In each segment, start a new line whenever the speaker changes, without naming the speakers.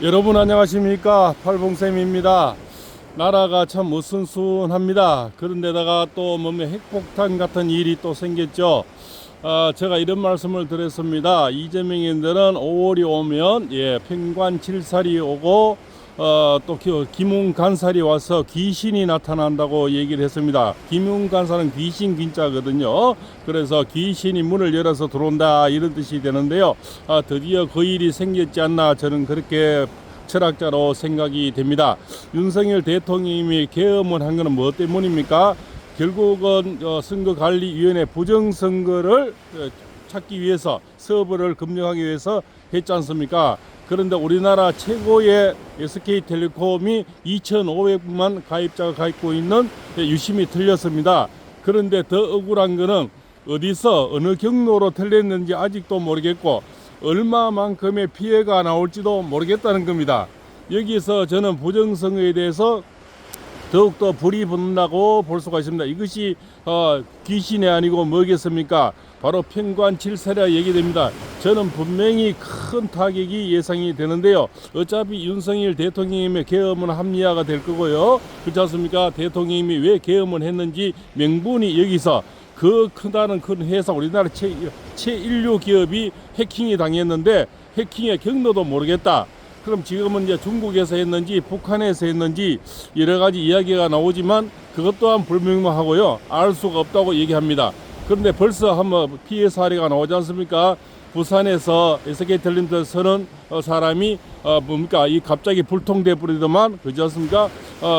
여러분 안녕하십니까, 팔봉쌤입니다. 나라가 참 어순순합니다. 그런데다가 또 몸에 핵폭탄 같은 일이 또 생겼죠. 제가 이런 말씀을 드렸습니다. 이재명인들은 5월이 오면 평관 칠살이 오고 또 기문간살이 와서 귀신이 나타난다고 얘기를 했습니다. 기문간살은 귀신 긴자거든요. 그래서 귀신이 문을 열어서 들어온다 이런 뜻이 되는데요. 드디어 그 일이 생겼지 않나, 저는 그렇게 철학자로 생각이 됩니다. 윤석열 대통령이 계엄을 한 것은 뭐 때문입니까? 결국은 선거관리위원회 부정선거를 찾기 위해서, 서버를 검증하기 위해서 했지 않습니까? 그런데 우리나라 최고의 SK텔레콤이 2,500만 가입자가 갖고 있는 유심이 틀렸습니다. 그런데 더 억울한 것은 어디서 어느 경로로 틀렸는지 아직도 모르겠고 얼마만큼의 피해가 나올지도 모르겠다는 겁니다. 여기서 저는 부정선거에 대해서 더욱더 불이 붙는다고 볼 수가 있습니다. 이것이 귀신이 아니고 뭐겠습니까? 바로 평관칠살이라 얘기됩니다. 저는 분명히 큰 타격이 예상이 되는데요. 어차피 윤석열 대통령님의 계엄은 합리화가 될 거고요. 그렇지 않습니까? 대통령님이 왜 계엄을 했는지 명분이 여기서, 그 크다는 큰 회사, 우리나라 최인류 기업이 해킹이 당했는데 해킹의 경로도 모르겠다. 그럼 지금은 이제 중국에서 했는지 북한에서 했는지 여러 가지 이야기가 나오지만 그것 또한 불명확하고요. 알 수가 없다고 얘기합니다. 그런데 벌써 한번 피해 사례가 나오지 않습니까? 부산에서 SK텔레콤 서는 사람이 이 갑자기 불통돼 버리더만, 그렇지 않습니까?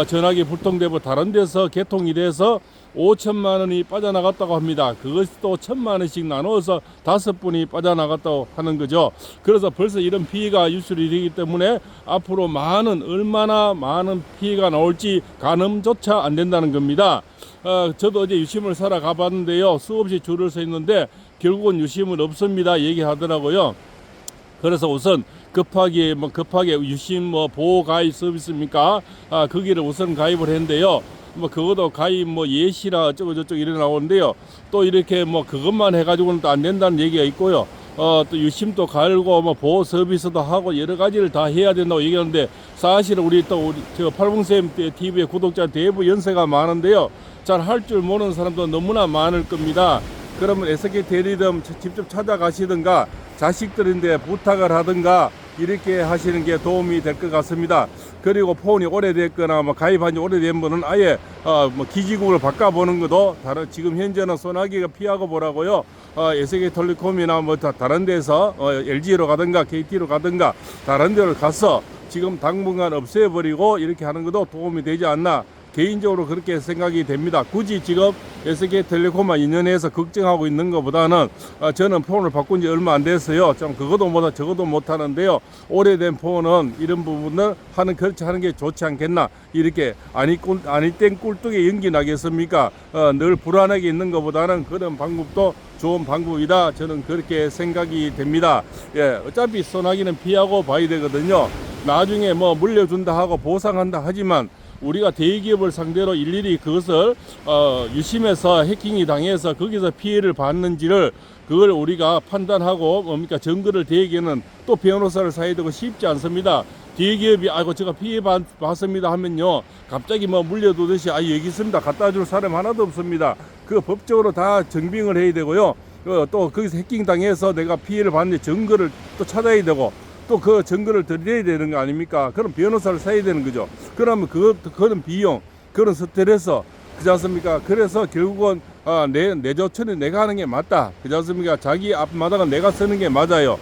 전화기 불통돼 버려 다른 데서 개통이 돼서 5천만 원이 빠져나갔다고 합니다. 그것도 1,000만 원씩 나눠서 5분이 빠져나갔다고 하는 거죠. 그래서 벌써 이런 피해가 유출이 되기 때문에 앞으로 얼마나 많은 피해가 나올지 가늠조차 안 된다는 겁니다. 저도 어제 유심을 사러 가봤는데요. 수없이 줄을 서 있는데 결국은 유심은 없습니다 얘기하더라고요. 그래서 우선 급하게 유심 보호 가입 서비스입니까? 거기를 우선 가입을 했는데요. 그것도 가입 예시라 어쩌고저쩌고 이래 나오는데요. 또 이렇게 그것만 해가지고는 또 안 된다는 얘기가 있고요. 또 유심도 갈고 보호 서비스도 하고 여러 가지를 다 해야 된다고 얘기하는데, 사실 우리 팔봉쌤 TV의 구독자 대부분 연세가 많은데요. 잘 할 줄 모르는 사람도 너무나 많을 겁니다. 그러면 SK텔레콤 직접 찾아가시든가 자식들인데 부탁을 하든가 이렇게 하시는 게 도움이 될 것 같습니다. 그리고 폰이 오래됐거나 가입한 지 오래된 분은 아예 기지국을 바꿔보는 것도 지금 현재는 소나기가 피하고 보라고요. SK텔레콤이나 다른 데서 LG로 가든가 KT로 가든가 다른 데로 가서 지금 당분간 없애버리고 이렇게 하는 것도 도움이 되지 않나, 개인적으로 그렇게 생각이 됩니다. 굳이 지금 SK텔레콤만 인연해서 걱정하고 있는 것보다는 저는 폰을 바꾼 지 얼마 안 됐어요. 좀 그것도 못하 저것도 못하는데요. 오래된 폰은 이런 부분을 그렇게 하는 게 좋지 않겠나. 이렇게 아니 땐 꿀뚝에 연기 나겠습니까? 늘 불안하게 있는 것보다는 그런 방법도 좋은 방법이다. 저는 그렇게 생각이 됩니다. 어차피 소나기는 피하고 봐야 되거든요. 나중에 물려준다 하고 보상한다 하지만 우리가 대기업을 상대로 일일이 그것을 유심해서 해킹이 당해서 거기서 피해를 봤는지를 그걸 우리가 판단하고 증거를 대기에는 또 변호사를 사야 되고 쉽지 않습니다. 대기업이 제가 피해 봤습니다 하면요, 갑자기 물려두듯이 여기 있습니다 갖다 줄 사람 하나도 없습니다. 그 법적으로 다 증빙을 해야 되고요. 또 거기서 해킹 당해서 내가 피해를 봤는데 증거를 또 찾아야 되고 또 그 증거를 드려야 되는 거 아닙니까? 그럼 변호사를 사야 되는 거죠. 그러면 그런 비용, 그런 스트레스, 그렇지 않습니까? 그래서 결국은 내 조처는 내가 하는 게 맞다, 그렇지 않습니까? 자기 앞마당은 내가 쓰는 게 맞아요.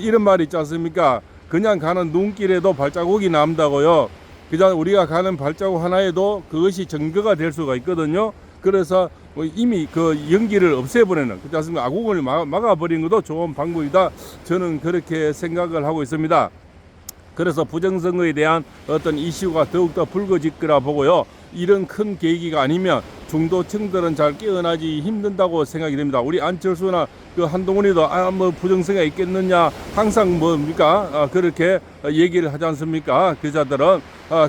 이런 말이 있지 않습니까? 그냥 가는 눈길에도 발자국이 남다고요. 그냥 우리가 가는 발자국 하나에도 그것이 증거가 될 수가 있거든요. 그래서 이미 그 연기를 없애버리는, 그렇지 않습니까? 아궁을 막아버리는 것도 좋은 방법이다. 저는 그렇게 생각을 하고 있습니다. 그래서 부정선거에 대한 어떤 이슈가 더욱더 불거질 거라 보고요. 이런 큰 계기가 아니면 중도층들은 잘 깨어나지 힘든다고 생각이 됩니다. 우리 안철수나 한동훈이도 부정선거가 있겠느냐 항상 그렇게 얘기를 하지 않습니까? 그자들은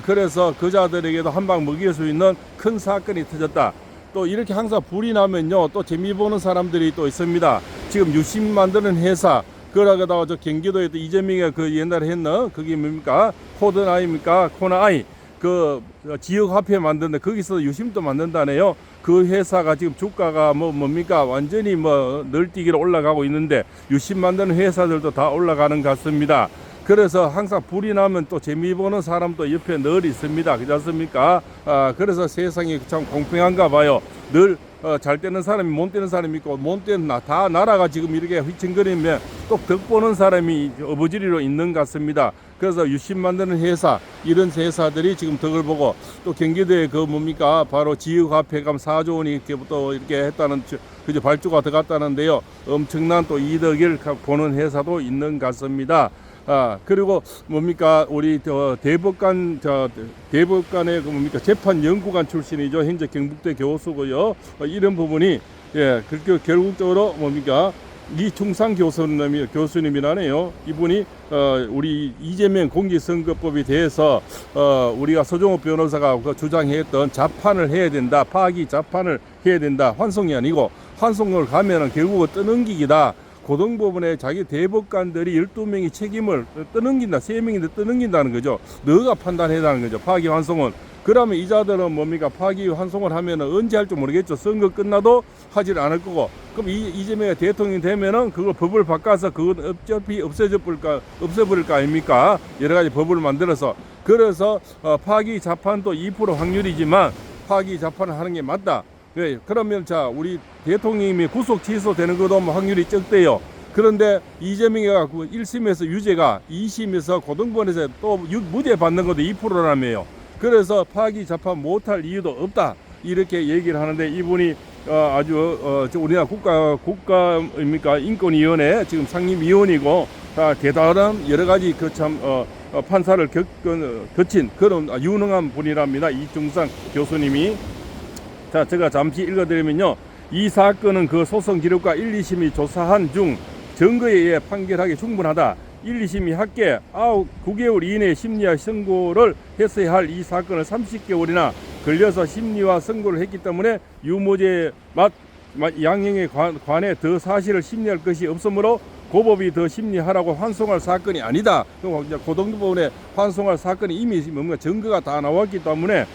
그래서 그자들에게도 한 방 먹일 수 있는 큰 사건이 터졌다. 또 이렇게 항상 불이 나면요, 또 재미 보는 사람들이 또 있습니다. 지금 유심 만드는 회사, 그러다가 저 경기도에 또 이재명이 그 옛날에 했나 그게 뭡니까 코드나입니까 코나아이 그 지역 화폐 만드는데 거기서 유심도 만든다네요. 그 회사가 지금 주가가 뭡니까 완전히 널뛰기로 올라가고 있는데 유심 만드는 회사들도 다 올라가는 것 같습니다. 그래서 항상 불이 나면 또 재미 보는 사람도 옆에 늘 있습니다. 그렇지 않습니까? 그래서 세상이 참 공평한가 봐요. 늘 잘 되는 사람이 못 되는 사람이 있고 못 되는 다 나라가 지금 이렇게 휘청거리면 또 덕 보는 사람이 어부지리로 있는 것 같습니다. 그래서 유심 만드는 회사 이런 회사들이 지금 덕을 보고 또 경기도에 그 뭡니까 바로 지역화폐감 4조 원이 이렇게 했다는 그저 발주가 들어갔다는데요. 엄청난 또 이득을 보는 회사도 있는 것 같습니다. 그리고 뭡니까 우리 대법관의 그 뭡니까 재판 연구관 출신이죠. 현재 경북대 교수고요. 이런 부분이 그렇게 결국적으로 뭡니까 이충상 교수님이라네요. 이분이 우리 이재명 공직선거법에 대해서 우리가 서종호 변호사가 주장했던 자판을 해야 된다, 파기 자판을 해야 된다, 환송이 아니고 환송을 가면은 결국은 떠넘기기다. 고등법원에 자기 대법관들이 12명이 책임을 떠넘긴다. 3명인데 떠넘긴다는 거죠. 너가 판단해라는 거죠. 파기 환송은. 그러면 이자들은 뭡니까? 파기 환송을 하면은 언제 할지 모르겠죠. 선거 끝나도 하질 않을 거고. 그럼 이재명이 대통령이 되면은 그걸 법을 바꿔서 그건 어차피 없애버릴 거 아닙니까? 여러 가지 법을 만들어서. 그래서 파기 자판도 2% 확률이지만 파기 자판을 하는 게 맞다. 네, 그러면 자 우리 대통령이 구속 취소되는 것도 확률이 적대요. 그런데 이재명이 1심에서 유죄가 2심에서 고등법원에서 또 무죄 받는 것도 2%라며요. 그래서 파기 자판 못할 이유도 없다 이렇게 얘기를 하는데 이분이 아주 우리나라 국가입니까 인권위원회 지금 상임위원이고 대단한 여러 가지 그 참 판사를 거친 그런 유능한 분이랍니다. 이충상 교수님이. 자, 제가 잠시 읽어드리면요. 이 사건은 그 소송 기록과 1, 2심이 조사한 중 증거에 의해 판결하기 충분하다. 1, 2심이 합계 9개월 이내에 심리와 선고를 했어야 할 이 사건을 30개월이나 걸려서 심리와 선고를 했기 때문에 유무죄 양형에 관해 더 사실을 심리할 것이 없으므로 고법이 더 심리하라고 환송할 사건이 아니다. 고등법원에 환송할 사건이 이미 뭔가 증거가 다 나왔기 때문에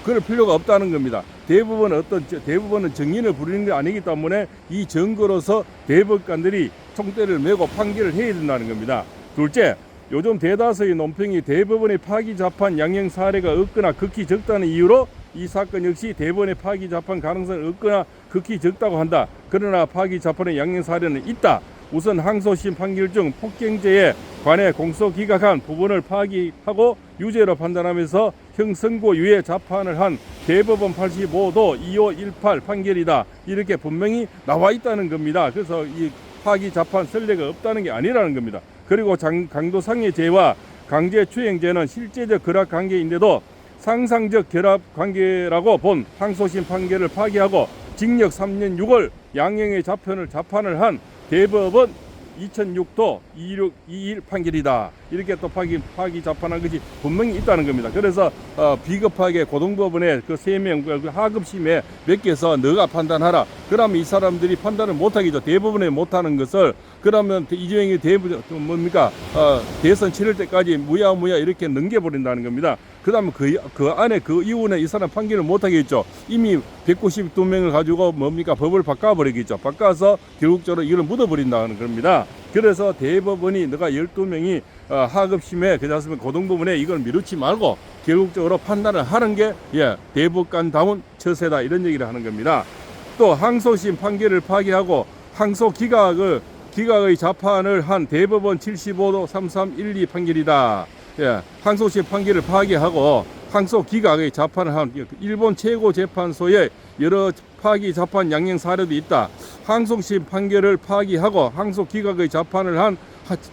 그럴 필요가 없다는 겁니다. 대부분은 정인을 부리는 게 아니기 때문에 이 증거로서 대법관들이 총대를 메고 판결을 해야 된다는 겁니다. 둘째, 요즘 대다수의 논평이 대법원의 파기 자판 양형 사례가 없거나 극히 적다는 이유로 이 사건 역시 대법원의 파기 자판 가능성이 없거나 극히 적다고 한다. 그러나 파기 자판의 양형 사례는 있다. 우선 항소심 판결 중 폭행죄에 관해 공소기각한 부분을 파기하고 유죄로 판단하면서 형선고유예 자판을 한 대법원 85도 2518 판결이다. 이렇게 분명히 나와 있다는 겁니다. 그래서 이 파기 자판 선례가 없다는 게 아니라는 겁니다. 그리고 강도상해 죄와 강제추행죄는 실제적 결합 관계인데도 상상적 결합 관계라고 본 항소심 판결을 파기하고 징역 3년 6월 양형의 자판을 한 대법원 2006도 2621 판결이다. 이렇게 또 파기 자판한 것이 분명히 있다는 겁니다. 그래서 비겁하게 고등법원에 그 3명 하급심에 맡겨서 너가 판단하라. 그러면 이 사람들이 판단을 못하겠죠. 대법원에 못하는 것을. 그러면 이재명이 대선 치를 때까지 무야 이렇게 넘겨버린다는 겁니다. 그 다음에 그 안에 그 이후에 이 사람 판결을 못하겠죠. 이미 192명을 가지고 법을 바꿔버리겠죠. 바꿔서 결국적으로 이걸 묻어버린다는 겁니다. 그래서 대법원이 너가 12명이 하급심에 그렇습니까 고등법원에 이걸 미루지 말고 결국적으로 판단을 하는 게 대법관다운 처세다 이런 얘기를 하는 겁니다. 또 항소심 판결을 파기하고 항소 기각의 자판을 한 대법원 75도 3312 판결이다. 항소심 판결을 파기하고 항소 기각의 자판을 한 일본 최고재판소의 여러 파기 자판 양형 사례도 있다. 항소심 판결을 파기하고 항소 기각의 자판을 한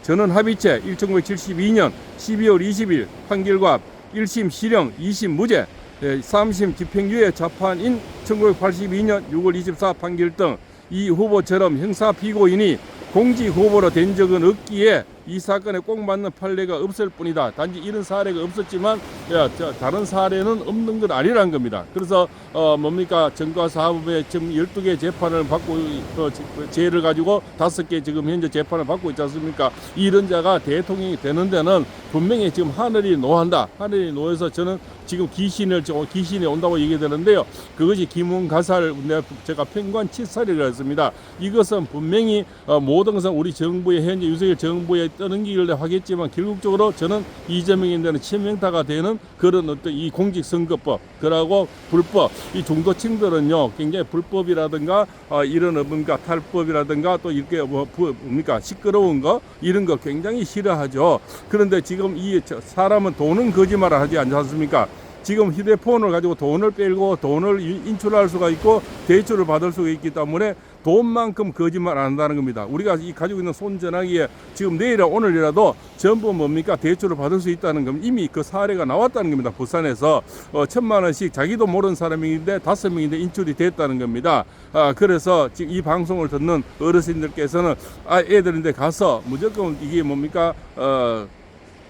전원합의체 1972년 12월 20일 판결과 1심 실형, 2심 무죄, 3심 집행유예 자판인 1982년 6월 24 판결 등 이 후보처럼 형사 피고인이 공직 후보로 된 적은 없기에 이 사건에 꼭 맞는 판례가 없을 뿐이다. 단지 이런 사례가 없었지만 다른 사례는 없는 건 아니라는 겁니다. 그래서 뭡니까 정가사업에 지금 12개 재판을 받고 죄를 가지고 5개 지금 현재 재판을 받고 있지 않습니까? 이런 자가 대통령이 되는 데는 분명히 지금 하늘이 노한다. 하늘이 노해서 저는 지금 귀신이 온다고 얘기되는데요. 그것이 기문가살, 제가 편관치살이라고 했습니다. 이것은 분명히 모든 것은 우리 정부의 현재 윤석열 정부에 떠넘기려 하겠지만 결국적으로 저는 이재명인데는 치명타가 되는 그런 어떤 이 공직선거법, 그러고 불법, 이 중도층들은요 굉장히 불법이라든가 이런 뭔가 탈법이라든가 또 이렇게 뭡니까 시끄러운 거 이런 거 굉장히 싫어하죠. 그런데 지금 이 사람은 돈은 거짓말을 하지 않지 않습니까? 지금 휴대폰을 가지고 돈을 빼고 돈을 인출할 수가 있고 대출을 받을 수가 있기 때문에 돈만큼 거짓말 안 한다는 겁니다. 우리가 이 가지고 있는 손전화기에 지금 내일이나 오늘이라도 전부 뭡니까 대출을 받을 수 있다는 건 이미 그 사례가 나왔다는 겁니다. 부산에서 1,000만 원씩 자기도 모르는 사람인데 5명인데 인출이 됐다는 겁니다. 그래서 지금 이 방송을 듣는 어르신들께서는 애들인데 가서 무조건 이게 뭡니까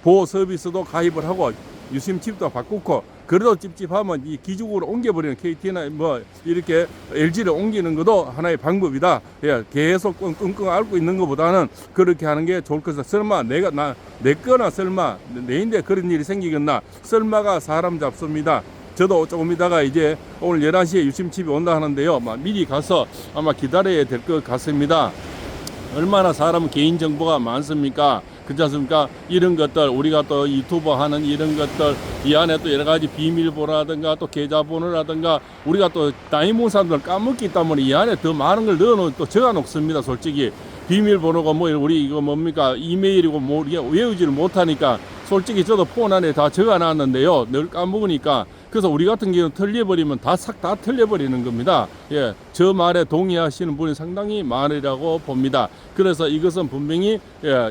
보호 서비스도 가입을 하고 유심칩도 바꾸고 그래도 찝찝하면 이 기죽으로 옮겨버리는 KT나 뭐 이렇게 LG를 옮기는 것도 하나의 방법이다. 예, 계속 끙끙 앓고 있는 것보다는 그렇게 하는 게 좋을 것이다. 설마 내 거나 설마 내인데 그런 일이 생기겠나? 설마가 사람 잡습니다. 저도 조금 있다가 이제 오늘 11시에 유심칩이 온다 하는데요. 미리 가서 아마 기다려야 될 것 같습니다. 얼마나 사람 개인정보가 많습니까? 그렇지 않습니까? 이런 것들 우리가 또 유튜버 하는 이런 것들 이 안에 또 여러 가지 비밀번호라든가 또 계좌번호라든가 우리가 또 나이 먹은 사람들 까먹기 때문에 이 안에 더 많은 걸 넣어놓은 또 적어 놓습니다. 솔직히 비밀번호가 뭐 우리 이거 뭡니까 이메일이고 뭐 외우지를 못하니까 솔직히 저도 폰 안에 다 적어 놨는데요. 늘 까먹으니까 그래서 우리 같은 경우는 틀려버리면 다 틀려버리는 겁니다. 예, 저 말에 동의하시는 분이 상당히 많으라고 봅니다. 그래서 이것은 분명히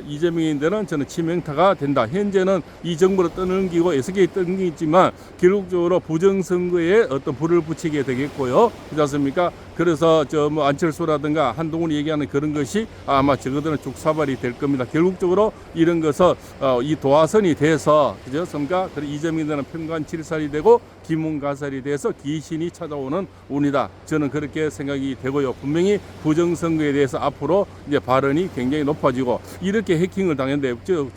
이재명인들은 저는 치명타가 된다. 현재는 이 정부를 떠넘기고 SK 떠넘기지만 결국적으로 부정선거에 어떤 불을 붙이게 되겠고요. 그렇지 않습니까? 그래서 뭐 안철수라든가 한동훈이 얘기하는 그런 것이 아마 저거들은 죽사발이 될 겁니다. 결국적으로 이런 것은 이 도화선이 돼서 그죠? 그러니까 이재명인들은 편관칠살이 되고 기문가살이 돼서 귀신이 찾아오는 운이다. 저는 그렇게 생각이 되고요. 분명히 부정선거에 대해서 앞으로 이제 발언이 굉장히 높아지고 이렇게 해킹을 당했는데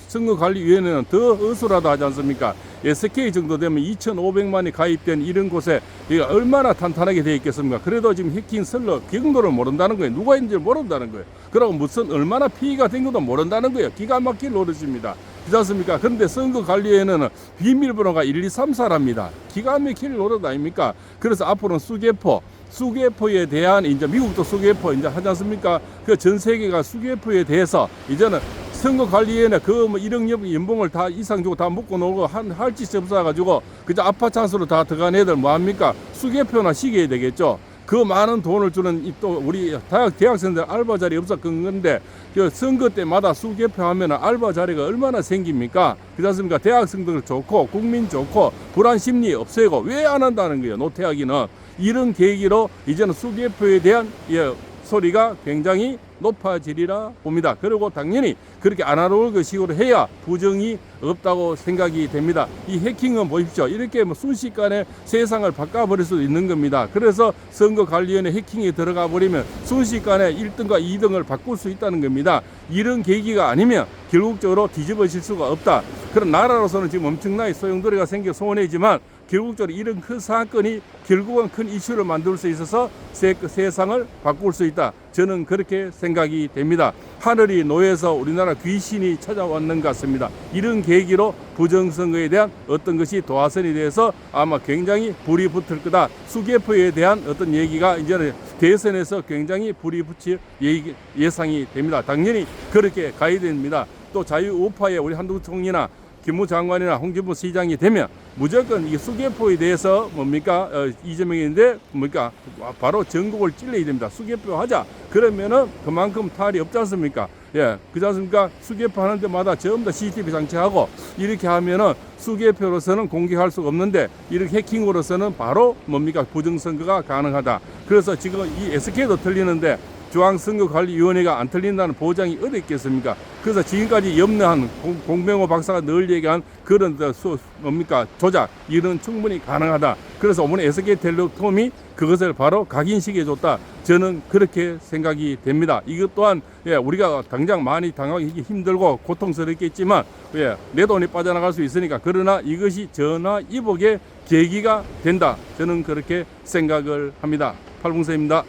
선거관리위원회는 더 어수라도 하지 않습니까? SK 정도 되면 2,500만이 가입된 이런 곳에 얼마나 탄탄하게 되어 있겠습니까? 그래도 지금 해킹 설로 경로를 모른다는 거예요. 누가 있는지 모른다는 거예요. 그리고 무슨 얼마나 피해가 된 것도 모른다는 거예요. 기가 막힐 노릇입니다. 그렇지 않습니까? 그런데 선거관리위원회는 비밀번호가 1, 2, 3, 4랍니다. 기가 막힐 노릇 아닙니까? 그래서 앞으로는 수개포에 대한 이제 미국도 수개포 이제 하지 않습니까? 그 전 세계가 수개포에 대해서 이제는 선거관리위원회 그 뭐 1억 연봉을 다 이상 주고 다 먹고 놀고 할 짓이 없어가지고 그저 아파 찬스로 다 들어간 애들 뭐합니까? 수개표나 시켜야 되겠죠. 그 많은 돈을 주는 또 우리 대학생들 알바 자리 없어 그런 건데 그 선거 때마다 수개표하면 알바 자리가 얼마나 생깁니까? 그렇지 않습니까? 대학생들 좋고 국민 좋고 불안 심리 없애고 왜 안 한다는 거예요? 노태하기는 이런 계기로 이제는 수개표에 대한 소리가 굉장히 높아지리라 봅니다. 그리고 당연히 그렇게 아날로그 것식으로 해야 부정이 없다고 생각이 됩니다. 이 해킹은 보십시오. 이렇게 뭐 순식간에 세상을 바꿔버릴 수도 있는 겁니다. 그래서 선거관리위원회 해킹에 들어가 버리면 순식간에 1등과 2등을 바꿀 수 있다는 겁니다. 이런 계기가 아니면 결국적으로 뒤집어질 수가 없다. 그런 나라로서는 지금 엄청나게 소용돌이가 생겨 소원이지만 결국적으로 이런 큰 사건이 결국은 큰 이슈를 만들 수 있어서 세상을 바꿀 수 있다. 저는 그렇게 생각이 됩니다. 하늘이 노해서 우리나라 귀신이 찾아왔는 것 같습니다. 이런 계기로 부정선거에 대한 어떤 것이 도화선이 돼서 아마 굉장히 불이 붙을 거다. 수개표에 대한 어떤 얘기가 이제는 대선에서 굉장히 불이 붙일 예상이 됩니다. 당연히 그렇게 가야 됩니다. 또 자유우파의 우리 한동훈 총리나 김무 장관이나 홍준표 시장이 되면 무조건 이 수개표에 대해서 뭡니까 이재명인데 뭡니까 바로 전국을 찔러야 됩니다. 수개표 하자. 그러면은 그만큼 탈이 없지 않습니까? 예, 그렇지 않습니까? 수개표 하는 데마다 전부 다 CCTV 장치하고 이렇게 하면은 수개표로서는 공개할 수가 없는데 이렇게 해킹으로서는 바로 뭡니까 부정선거가 가능하다. 그래서 지금 이 SK도 틀리는데 중앙선거관리위원회가 안 틀린다는 보장이 어디 있겠습니까? 그래서 지금까지 염려한 공병호 박사가 늘 얘기한 그런 뭡니까 조작 이런 충분히 가능하다. 그래서 오늘 SK텔레콤이 그것을 바로 각인시켜줬다. 저는 그렇게 생각이 됩니다. 이것 또한 우리가 당장 많이 당하기 힘들고 고통스럽겠지만 내 돈이 빠져나갈 수 있으니까 그러나 이것이 전화위복의 계기가 된다. 저는 그렇게 생각을 합니다. 팔봉세입니다.